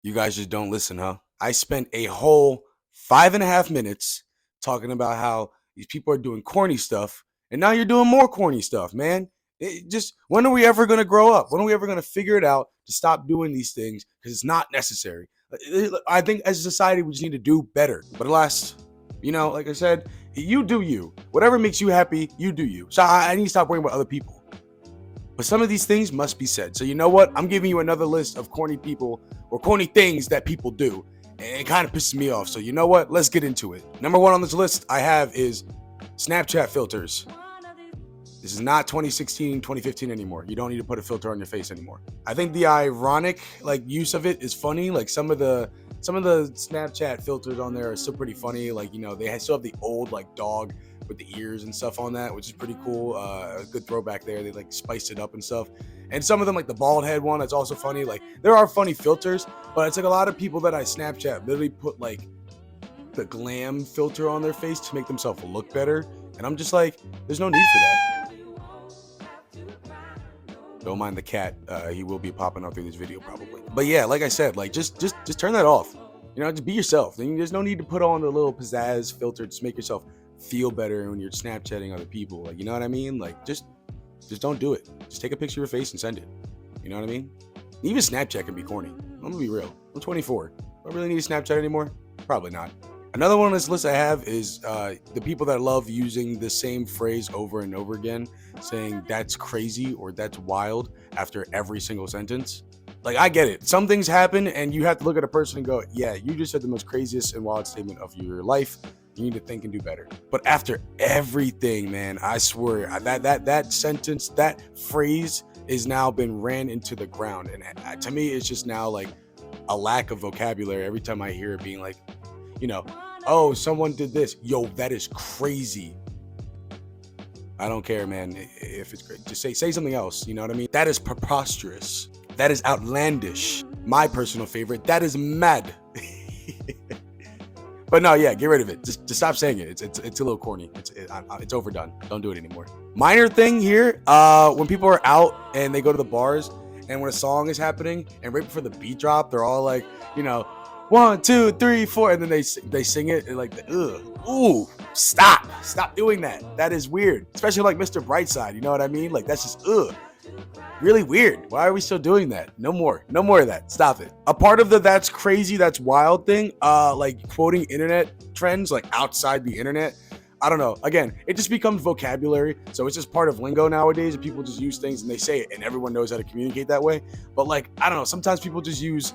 You guys just don't listen, huh? I spent a whole 5.5 minutes talking about how these people are doing corny stuff, and now you're doing more corny stuff, man. When are we ever going to grow up? When are we ever going to figure it out to stop doing these things because it's not necessary? I think as a society, we just need to do better. But alas, like I said, you do you. Whatever makes you happy, you do you. So I need to stop worrying about other people. But some of these things must be said. So you know what? I'm giving you another list of corny people or corny things that people do. And it kind of pisses me off. So you know what? Let's get into it. Number one on this list I have is Snapchat filters. This is not 2016, 2015 anymore. You don't need to put a filter on your face anymore. I think the ironic use of it is funny. Like some of the Snapchat filters on there are still pretty funny. Like, they still have the old dog with the ears and stuff on that, which is pretty cool. A good throwback there. They spiced it up and stuff. And some of them, like the bald head one, that's also funny. Like there are funny filters, but it's like a lot of people that I Snapchat literally put the glam filter on their face to make themselves look better. And I'm just like, there's no need for that. Don't mind the cat. He will be popping up through this video probably. But yeah, like I said, just turn that off. Just be yourself. There's no need to put on the little pizzazz filter to make yourself feel better when you're Snapchatting other people. You know what I mean? Just don't do it. Just take a picture of your face and send it. You know what I mean? Even Snapchat can be corny. I'm gonna be real. I'm 24. Do I really need to Snapchat anymore? Probably not. Another one on this list I have is the people that love using the same phrase over and over again, saying that's crazy or that's wild after every single sentence. I get it. Some things happen and you have to look at a person and go, yeah, you just said the most craziest and wild statement of your life. You need to think and do better. But after everything, man, I swear that sentence, that phrase is now been ran into the ground. And to me, it's just now a lack of vocabulary every time I hear it being oh, someone did this. Yo, that is crazy. I don't care, man. If it's great, just say something else. You know what I mean? That is preposterous. That is outlandish. My personal favorite. That is mad. But no, yeah, get rid of it. Just stop saying it. It's a little corny. It's overdone. Don't do it anymore. Minor thing here. When people are out and they go to the bars, and when a song is happening, and right before the beat drop, they're all 1, 2, 3, 4, and then they sing it and ugh, ooh, stop doing that. That is weird, especially Mr. Brightside. You know what I mean? That's just really weird. Why are we still doing that? No more of that. Stop it. A part of the that's crazy, that's wild thing, quoting internet trends outside the internet. I don't know. Again, it just becomes vocabulary, so it's just part of lingo nowadays. And people just use things and they say it, and everyone knows how to communicate that way. But I don't know. Sometimes people just use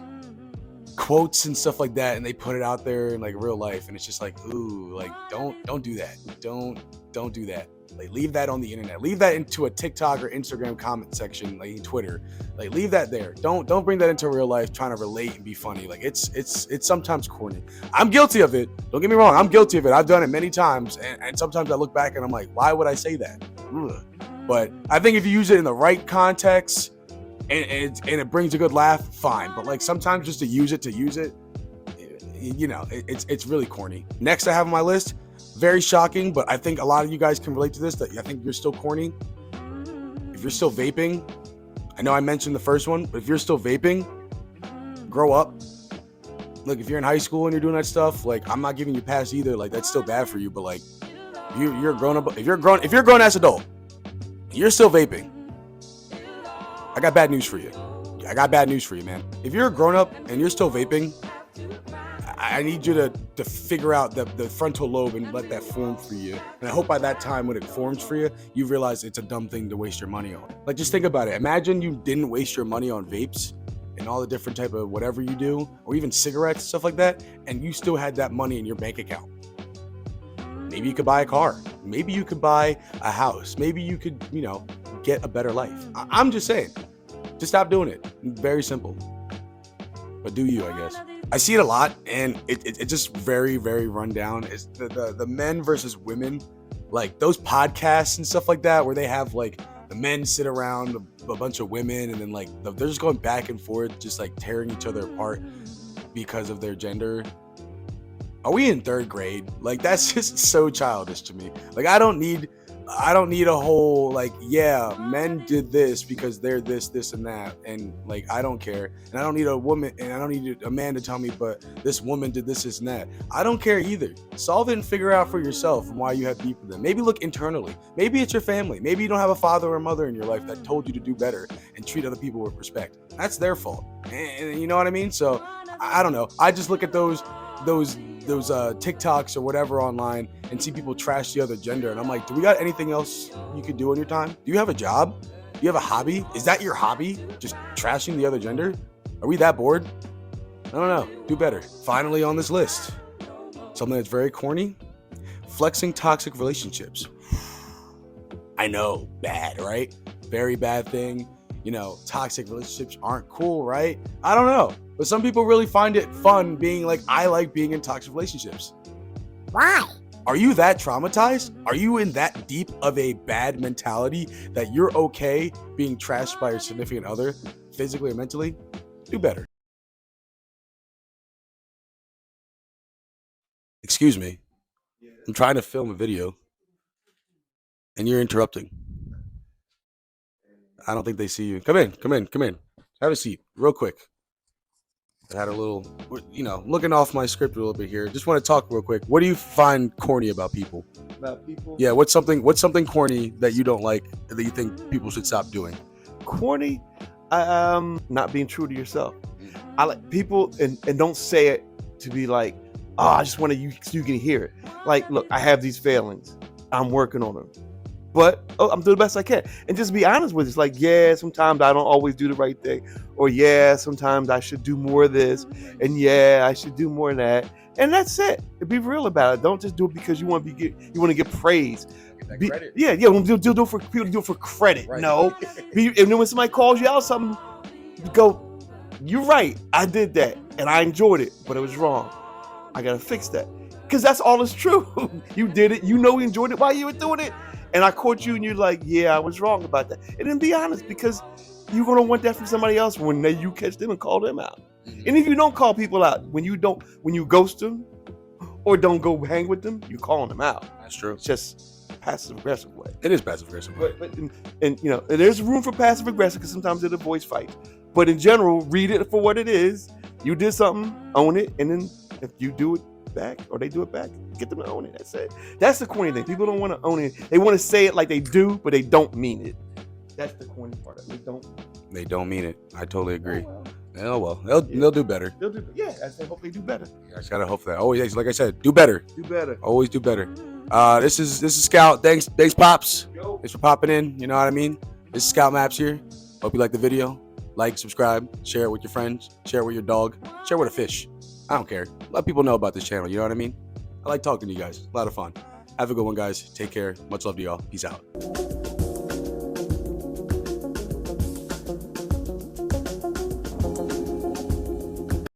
quotes and stuff like that and they put it out there in real life, and it's just ooh, don't do that. Don't do that. Leave that on the internet. Leave that into a TikTok or Instagram comment section, Twitter. Leave that there. Don't bring that into real life trying to relate and be funny. It's sometimes corny. I'm guilty of it. Don't get me wrong. I'm guilty of it. I've done it many times, and sometimes I look back and I'm like, why would I say that? Ugh. But I think if you use it in the right context and it brings a good laugh, fine. But sometimes just to use it, it's really corny. Next I have on my list, very shocking, but I think a lot of you guys can relate to this, that I think you're still corny. If you're still vaping, I know I mentioned the first one, but if you're still vaping, grow up. Look, if you're in high school and you're doing that stuff, I'm not giving you a pass either. That's still bad for you, but you're grown up. If you're a grown ass adult, you're still vaping, I got bad news for you. Man. If you're a grown up and you're still vaping, I need you to figure out the frontal lobe and let that form for you. And I hope by that time when it forms for you, you realize it's a dumb thing to waste your money on. Just think about it. Imagine you didn't waste your money on vapes and all the different type of whatever you do, or even cigarettes, stuff like that, and you still had that money in your bank account. Maybe you could buy a car. Maybe you could buy a house. Maybe you could, get a better life. I'm just saying, just stop doing it. Very simple. But do you, I guess. I see it a lot, and it's just very, very run down. It's the men versus women, those podcasts and stuff like that, where they have the men sit around a bunch of women, and then they're just going back and forth, just tearing each other apart because of their gender. Are we in third grade? That's just so childish to me. I don't need I don't need a whole like, yeah, men did this because they're this and that, and like I don't care, and I don't need a woman, and I don't need a man to tell me, but this woman did this and that. I don't care either. Solve it and figure out for yourself why you have beef with them. Maybe look internally. Maybe it's your family. Maybe you don't have a father or mother in your life that told you to do better and treat other people with respect. That's their fault, and you know what I mean. So I don't know. I just look at those TikToks or whatever online and see people trash the other gender, and I'm like, do we got anything else you could do in your time? Do you have a job? Do you have a hobby? Is that your hobby? Just trashing the other gender? Are we that bored? I don't know. Do better. Finally on this list, something that's very corny: flexing toxic relationships. I know, bad, right? Very bad thing. You know, toxic relationships aren't cool, right? I don't know. But some people really find it fun being like, I like being in toxic relationships. Why? Are you that traumatized? Are you in that deep of a bad mentality that you're okay being trashed by your significant other, physically or mentally? Do better. Excuse me. I'm trying to film a video and you're interrupting. I don't think they see you. Come in. Have a seat, real quick. I had a little, looking off my script a little bit here. Just want to talk real quick. What do you find corny about people? About people? Yeah, what's something corny that you don't like that you think people should stop doing? Corny? Not being true to yourself. I like people, and don't say it to be like, oh, I just want you can hear it. Like, look, I have these failings. I'm working on them. But I'm doing the best I can. And just be honest with it. It's like, yeah, sometimes I don't always do the right thing. Or yeah, sometimes I should do more of this. And yeah, I should do more of that. And that's it. Be real about it. Don't just do it because you want to get praise. Credit. Yeah. Do it for people to do it for credit. Right. No. And then when somebody calls you out something, you go, you're right. I did that and I enjoyed it, but it was wrong. I gotta fix that. Because that's all that's true. You did it. You know you enjoyed it while you were doing it. And I caught you and you're like, yeah, I was wrong about that. And then be honest, because you're going to want that from somebody else when you catch them and call them out. Mm-hmm. And if you don't call people out, when you ghost them or don't go hang with them, you're calling them out. That's true. It's just passive aggressive way. It is passive aggressive. But there's room for passive aggressive because sometimes it'll voice fight. But in general, read it for what it is. You did something, own it. And then if you do it back or they do it back, get them to own it. That's it. That's the corny thing. People don't want to own it. They want to say it like they do, but they don't mean it. That's the corny part of it. They don't mean it. I totally agree. Oh well. They'll do better. I say hope they do better. Yeah, I just gotta hope that. Always, like I said, do better. Do better. Always do better. This is Scout. Thanks Pops. Yo. Thanks for popping in. You know what I mean? This is Scout Maps here. Hope you like the video. Like, subscribe, share it with your friends, share it with your dog, share it with a fish. I don't care. Let people know about this channel. You know what I mean? I like talking to you guys. A lot of fun. Have a good one, guys. Take care. Much love to y'all. Peace out.